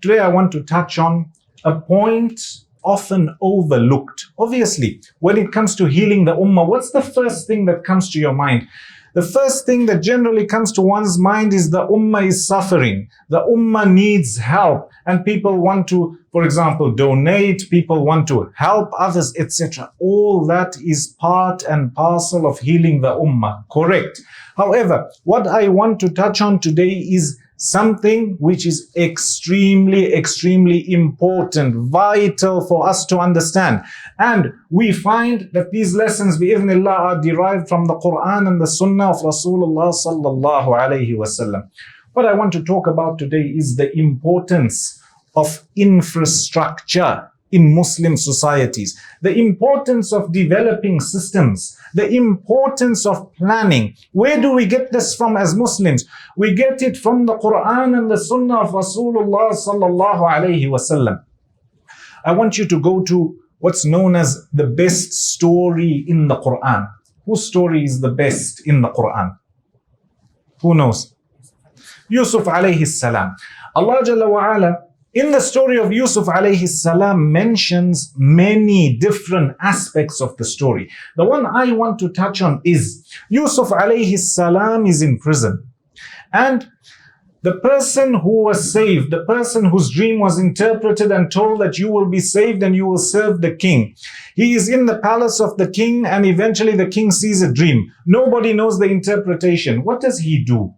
Today I want to touch on a point often overlooked. Obviously, when it comes to healing the ummah, what's the first thing that comes to your mind? The first thing that generally comes to one's mind is the ummah is suffering. The ummah needs help. And people want to, for example, donate. People want to help others, etc. All that is part and parcel of healing the ummah. Correct. However, what I want to touch on today is something which is extremely important, vital for us to understand. And we find that these lessons, bi'idhnillah, are derived from the Quran and the Sunnah of Rasulullah sallallahu alayhi wasallam. What I want to talk about today is the importance of infrastructure in Muslim societies, the importance of developing systems, the importance of planning. Where do we get this from as Muslims? We get it from the Quran and the Sunnah of Rasulullah sallallahu alayhi wasallam. I want you to go to what's known as the best story in the Quran. Whose story is the best in the Quran? Who knows? Yusuf alayhi salam. Allah Jalla wa Ala, in the story of Yusuf alayhi salam, mentions many different aspects of the story. The one I want to touch on is Yusuf alayhi salam is in prison. And the person who was saved, the person whose dream was interpreted and told that you will be saved and you will serve the king. He is in the palace of the king and eventually the king sees a dream. Nobody knows the interpretation. What does he do?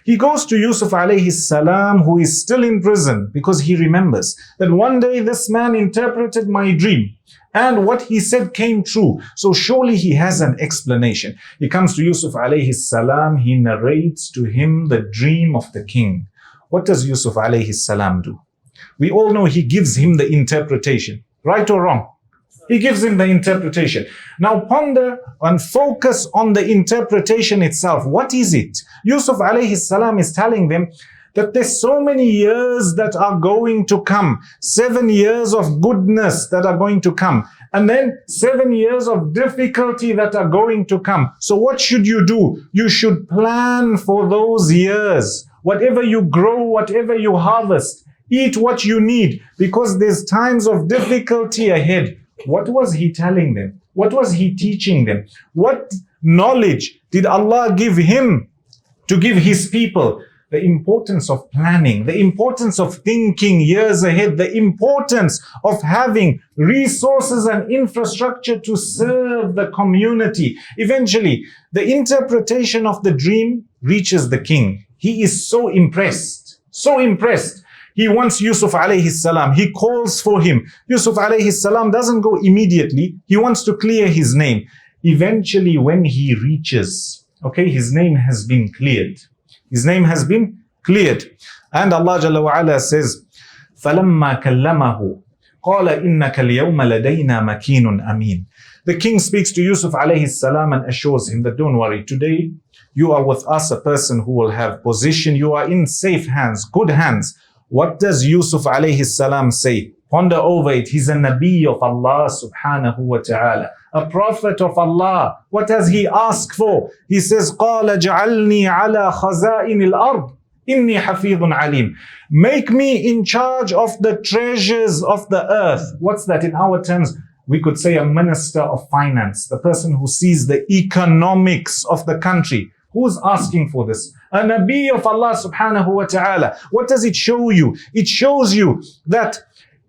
He goes to Yusuf alayhi salam, who is still in prison, because he remembers that one day this man interpreted my dream and what he said came true. So surely he has an explanation. He comes to Yusuf alayhi salam, he narrates to him the dream of the king. What does Yusuf alayhi salam do? We all know he gives him the interpretation, right or wrong? He gives him the interpretation. Now ponder and focus on the interpretation itself. What is it? Yusuf alayhi salam is telling them that there's so many years that are going to come. 7 years of goodness that are going to come. And then 7 years of difficulty that are going to come. So what should you do? You should plan for those years. Whatever you grow, whatever you harvest, eat what you need, because there's times of difficulty ahead. What was he telling them? What was he teaching them? What knowledge did Allah give him to give his people? The importance of planning, the importance of thinking years ahead, the importance of having resources and infrastructure to serve the community. Eventually, the interpretation of the dream reaches the king. He is so impressed, so impressed. He wants Yusuf alayhi salam. He calls for him. Yusuf alayhi salam doesn't go immediately. He wants to clear his name. Eventually, when he reaches, okay, his name has been cleared. His name has been cleared. And Allah Jalla wa Ala says, فَلَمَّا كَلَّمَهُ قَالَ إِنَّكَ الْيَوْمَ لَدَيْنَا مَكِينٌ أَمِينٌ. The king speaks to Yusuf alayhi salam and assures him that don't worry, today you are with us, a person who will have position. You are in safe hands, good hands. What does Yusuf alayhi salam say? Ponder over it. He's a Nabi of Allah subhanahu wa ta'ala, a prophet of Allah. What does he ask for? He says, قَالَ جَعَلْنِي عَلَى خَزَائِنِ الْأَرْضِ إِنِّي حَفِيظٌ عَلِيمٌ. Make me in charge of the treasures of the earth. What's that? In our terms, we could say a minister of finance, the person who sees the economics of the country. Who's asking for this? A Nabi of Allah subhanahu wa ta'ala. What does it show you? It shows you that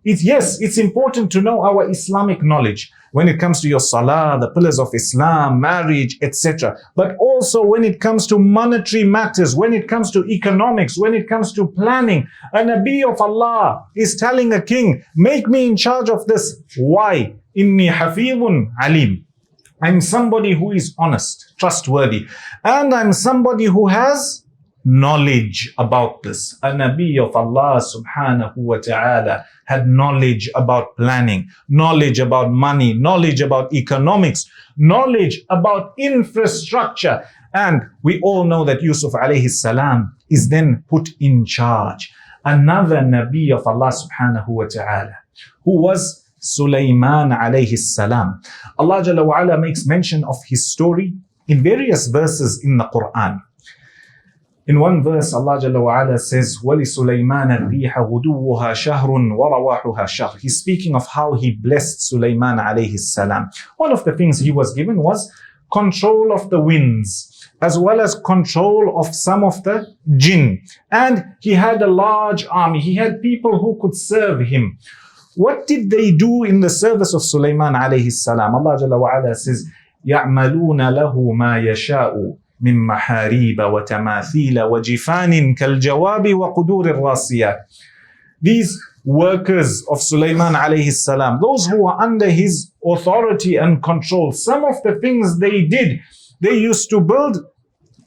yes, it's important to know our Islamic knowledge when it comes to your salah, the pillars of Islam, marriage, etc. But also when it comes to monetary matters, when it comes to economics, when it comes to planning. A Nabi of Allah is telling a king, make me in charge of this. Why? Inni hafidhun alim. I'm somebody who is honest, trustworthy, and I'm somebody who has knowledge about this. A Nabi of Allah subhanahu wa ta'ala had knowledge about planning, knowledge about money, knowledge about economics, knowledge about infrastructure. And we all know that Yusuf alayhi salam is then put in charge. Another Nabi of Allah subhanahu wa ta'ala, who was Sulaiman alayhi salam. Allah Jalla wa Ala makes mention of his story in various verses in the Quran. In one verse, Allah Jalla wa Ala says, وَلِسُلَيْمَانَ الرِّيحَ غُدُوُّهَا شَهْرٌ وَرَوَاحُهَا شَهْرٌ. He's speaking of how he blessed Sulaiman alayhi salam. One of the things he was given was control of the winds, as well as control of some of the jinn. And he had a large army. He had people who could serve him. What did they do in the service of Sulaiman alayhi salam? Allah Jalla wa Ala says, يَعْمَلُونَ لَهُ مَا يَشَاءُ من محاريب وتماثيل وجفان كالجواب وقدور الراسيات. These workers of Sulaiman alayhi salam, those who were under his authority and control, some of the things they did, they used to build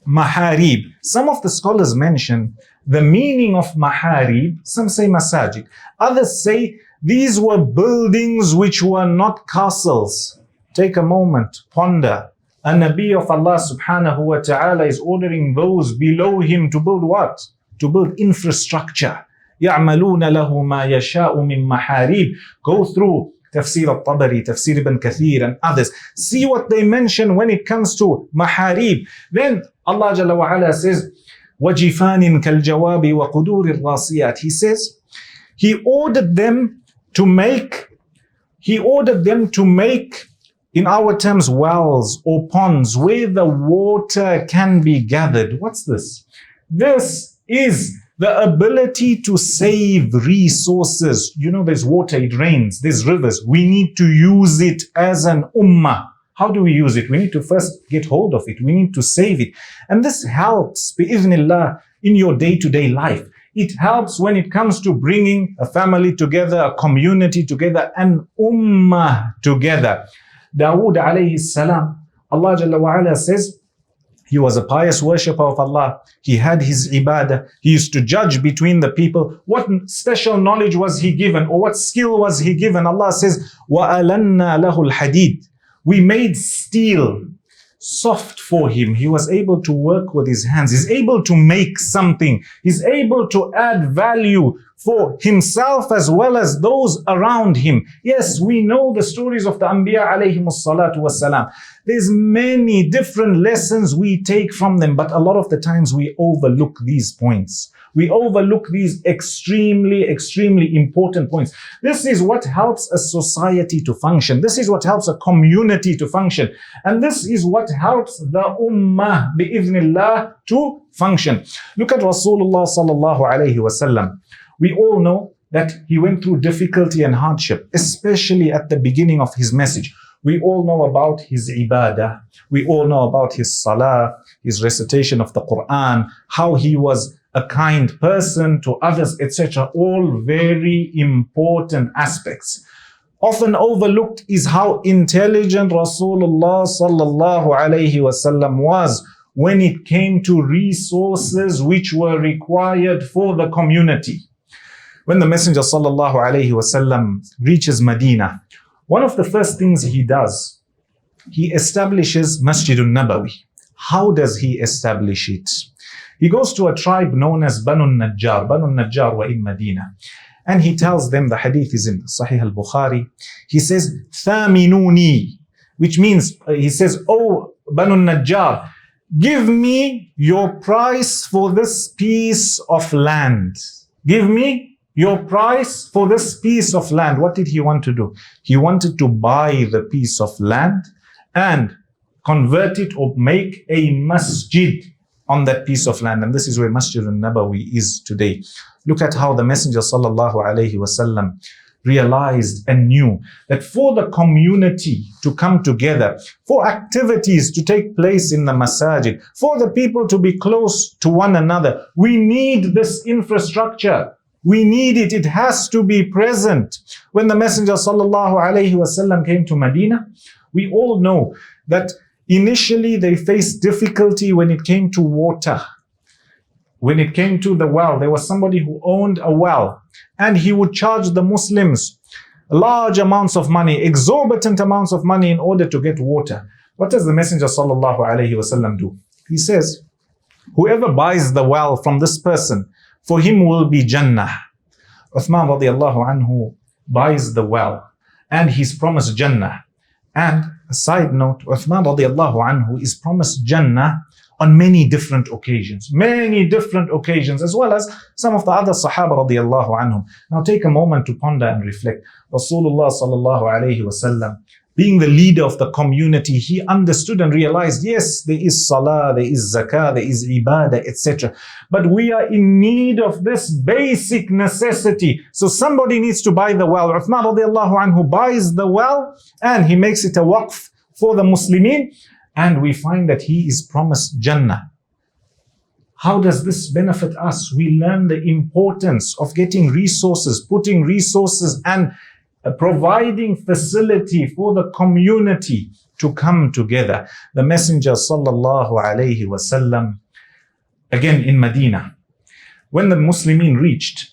maharib. Some of the scholars mention the meaning of maharib. Some say masajid. Others say these were buildings which were not castles. Take a moment, ponder. A Nabi of Allah subhanahu wa ta'ala is ordering those below him to build what? To build infrastructure. يَعْمَلُونَ لَهُ مَا يَشَاءُ مِن مَحَارِيبٍ. Go through Tafsir al-Tabari, Tafsir ibn Kathir and others. See what they mention when it comes to maharib. Then Allah Jalla wa Ala says, وَجِفَانٍ كَالْجَوَابِ وَقُدُورِ الرَّاسِيَاتِ. He says, He ordered them to make, in our terms, wells or ponds where the water can be gathered. What's this? This is the ability to save resources. You know, there's water, it rains, there's rivers. We need to use it as an ummah. How do we use it? We need to first get hold of it. We need to save it. And this helps, bi'idhnillah, in your day-to-day life. It helps when it comes to bringing a family together, a community together, an ummah together. Dawood alayhi salam, Allah Jalla wa Ala says, he was a pious worshipper of Allah. He had his ibadah. He used to judge between the people. What special knowledge was he given, or what skill was he given? Allah says, وَأَلَنَّا لَهُ الْحَدِيدِ. We made steel soft for him. He was able to work with his hands. He's able to make something. He's able to add value for himself as well as those around him. Yes, we know the stories of the Anbiya alayhimus salatu wassalam. There's many different lessons we take from them, but a lot of the times we overlook these points. We overlook these extremely, extremely important points. This is what helps a society to function. This is what helps a community to function. And this is what helps the ummah, bi'idhnillah, to function. Look at Rasulullah sallallahu alayhi wasallam. We all know that he went through difficulty and hardship, especially at the beginning of his message. We all know about his ibadah. We all know about his salah, his recitation of the Quran, how he was a kind person to others, etc. All very important aspects. Often overlooked is how intelligent Rasulullah sallallahu alayhi wasallam was when it came to resources which were required for the community. When the Messenger sallallahu alayhi wasallam reaches Medina, one of the first things he does, he establishes Masjidun Nabawi. How does he establish it? He goes to a tribe known as Banu Najjar were in Medina. And he tells them, the hadith is in Sahih al-Bukhari, he says, Thaminuni, which means, he says, oh, Banu Najjar, give me your price for this piece of land. Give me your price for this piece of land. What did he want to do? He wanted to buy the piece of land and convert it or make a masjid on that piece of land. And this is where Masjid al-Nabawi is today. Look at how the Messenger sallallahu alayhi wasallam realized and knew that for the community to come together, for activities to take place in the masajid, for the people to be close to one another, we need this infrastructure. We need it. It has to be present. When the Messenger sallallahu alayhi wasallam came to Medina, we all know that initially they faced difficulty when it came to water. When it came to the well, there was somebody who owned a well, and he would charge the Muslims large amounts of money, exorbitant amounts of money in order to get water. What does the Messenger sallallahu alayhi wasallam do? He says, whoever buys the well from this person, for him will be Jannah. Uthman radiallahu anhu buys the well and he's promised Jannah. And a side note, Uthman radiallahu anhu is promised Jannah on many different occasions, as well as some of the other Sahaba radiallahu anhum. Now take a moment to ponder and reflect. Rasulullah sallallahu alayhi wasallam, being the leader of the community, he understood and realized, yes, there is salah, there is zakah, there is ibadah, etc. But we are in need of this basic necessity. So somebody needs to buy the well. Uthman radiallahu anhu buys the well and he makes it a waqf for the Muslimin. And we find that he is promised Jannah. How does this benefit us? We learn the importance of getting resources, putting resources and providing facility for the community to come together. The Messenger sallallahu alayhi wasallam, again in Medina, when the Muslimin reached,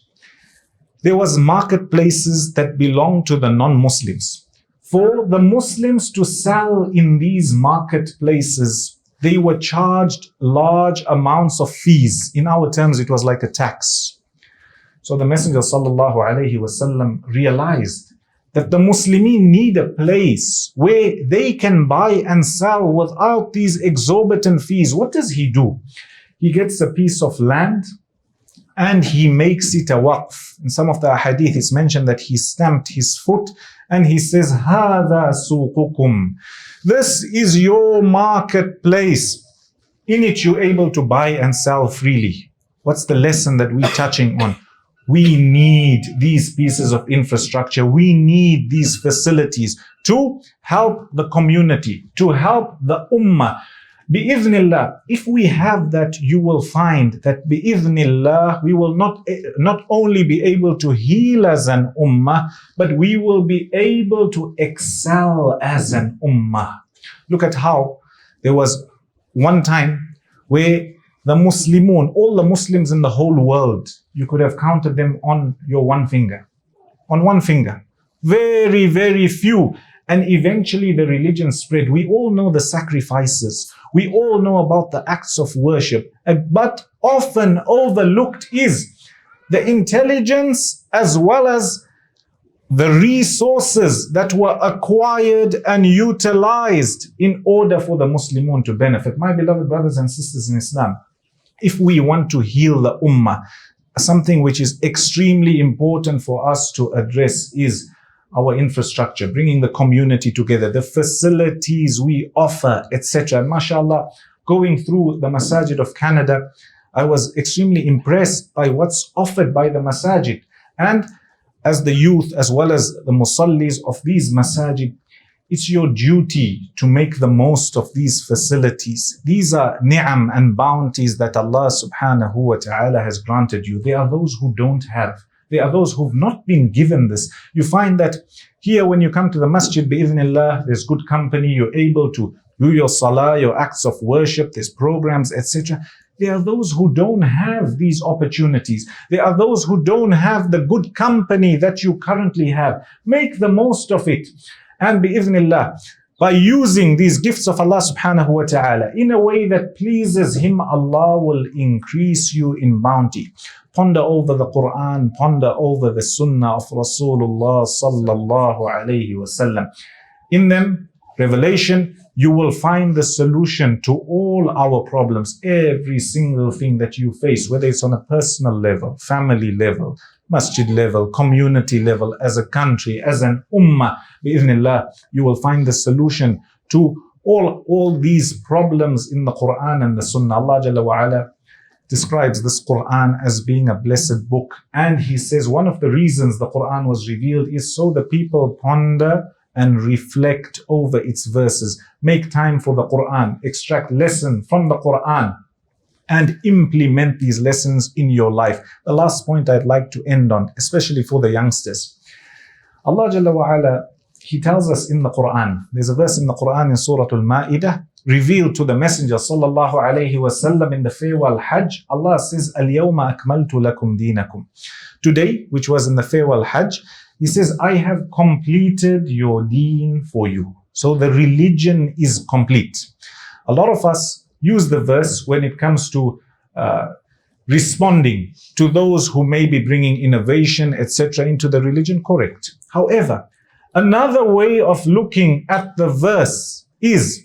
there was marketplaces that belonged to the non-Muslims. For the Muslims to sell in these marketplaces, they were charged large amounts of fees. In our terms, it was like a tax. So the Messenger sallallahu alayhi wasallam realized that the Muslimin need a place where they can buy and sell without these exorbitant fees. What does he do? He gets a piece of land and he makes it a waqf. In some of the hadith, it's mentioned that he stamped his foot and he says, هَذَا سُوقُكُمْ. This is your marketplace. In it, you're able to buy and sell freely. What's the lesson that we're touching on? We need these pieces of infrastructure. We need these facilities to help the community, to help the ummah. Bi'idhnillah, if we have that, you will find that bi'idhnillah, we will not only be able to heal as an ummah, but we will be able to excel as an ummah. Look at how there was one time where the Muslimun, all the Muslims in the whole world, you could have counted them on your one finger. On one finger. Very, very few. And eventually the religion spread. We all know the sacrifices. We all know about the acts of worship. But often overlooked is the intelligence as well as the resources that were acquired and utilized in order for the Muslimun to benefit. My beloved brothers and sisters in Islam, if we want to heal the ummah, something which is extremely important for us to address is our infrastructure, bringing the community together, the facilities we offer, etc. And mashallah, going through the masajid of Canada, I was extremely impressed by what's offered by the masajid. And as the youth, as well as the musallis of these masajid, it's your duty to make the most of these facilities. These are ni'am and bounties that Allah subhanahu wa ta'ala has granted you. There are those who don't have. There are those who've not been given this. You find that here when you come to the masjid, bi'idhnillah, there's good company, you're able to do your salah, your acts of worship, there's programs, etc. There are those who don't have these opportunities. There are those who don't have the good company that you currently have. Make the most of it. And bi'idhnillah, by using these gifts of Allah subhanahu wa ta'ala in a way that pleases Him, Allah will increase you in bounty. Ponder over the Quran, ponder over the Sunnah of Rasulullah sallallahu alayhi wasallam. In them, revelation, you will find the solution to all our problems, every single thing that you face, whether it's on a personal level, family level, masjid level, community level, as a country, as an ummah. Bi'idhnillah, you will find the solution to all these problems in the Quran and the Sunnah. Allah Jalla wa Ala describes this Quran as being a blessed book. And He says one of the reasons the Quran was revealed is so the people ponder and reflect over its verses. Make time for the Quran, extract lesson from the Quran, and implement these lessons in your life. The last point I'd like to end on, especially for the youngsters. Allah Jalla wa Ala, He tells us in the Quran, there's a verse in the Quran in Surah Al-Ma'idah, revealed to the Messenger sallallahu alayhi wasallam in the farewell Hajj. Allah says, Al-yawma akmaltu lakum dinakum. Today, which was in the farewell Hajj, He says, I have completed your deen for you. So the religion is complete. A lot of us use the verse when it comes to responding to those who may be bringing innovation, etc., into the religion. Correct. However, another way of looking at the verse is,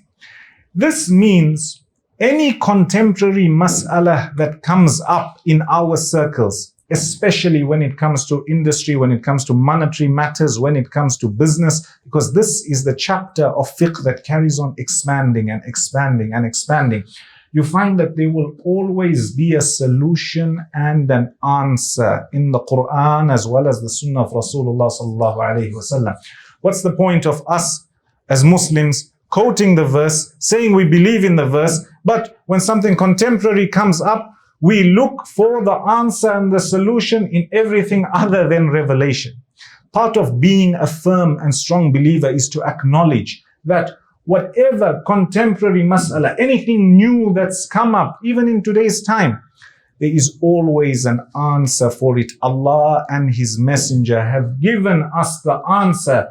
this means any contemporary mas'ala that comes up in our circles, especially when it comes to industry, when it comes to monetary matters, when it comes to business, because this is the chapter of fiqh that carries on expanding and expanding and expanding. You find that there will always be a solution and an answer in the Quran as well as the Sunnah of Rasulullah sallallahu alaihi wasallam. What's the point of us as Muslims quoting the verse, saying we believe in the verse, but when something contemporary comes up, we look for the answer and the solution in everything other than revelation. Part of being a firm and strong believer is to acknowledge that whatever contemporary mas'ala, anything new that's come up, even in today's time, there is always an answer for it. Allah and His Messenger have given us the answer.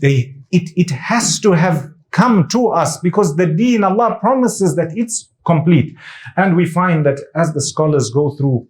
It has to have come to us because the deen, Allah promises that it's complete. And we find that as the scholars go through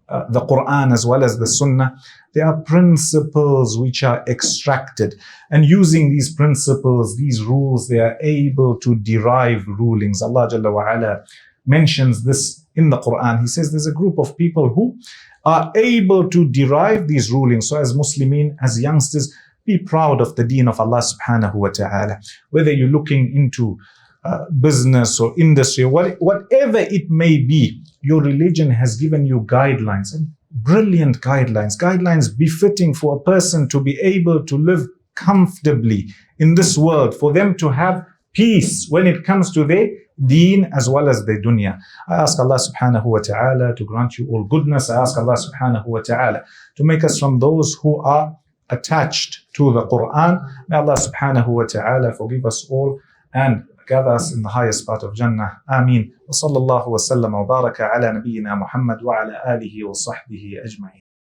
the Quran as well as the Sunnah, there are principles which are extracted. And using these principles, these rules, they are able to derive rulings. Allah Jalla wa Ala mentions this in the Quran. He says there's a group of people who are able to derive these rulings. So as Muslimin, as youngsters, be proud of the deen of Allah subhanahu wa ta'ala. Whether you're looking into business or industry, whatever it may be, your religion has given you guidelines, and brilliant guidelines befitting for a person to be able to live comfortably in this world, for them to have peace when it comes to their deen as well as their dunya. I ask Allah subhanahu wa ta'ala to grant you all goodness. I ask Allah subhanahu wa ta'ala to make us from those who are attached to the Quran. May Allah subhanahu wa ta'ala forgive us all and gather us in the highest part of Jannah. Ameen. Wa sallallahu wa sallam wa baraka ala nabiyyina Muhammad wa ala alihi wa sahbihi ajma'in.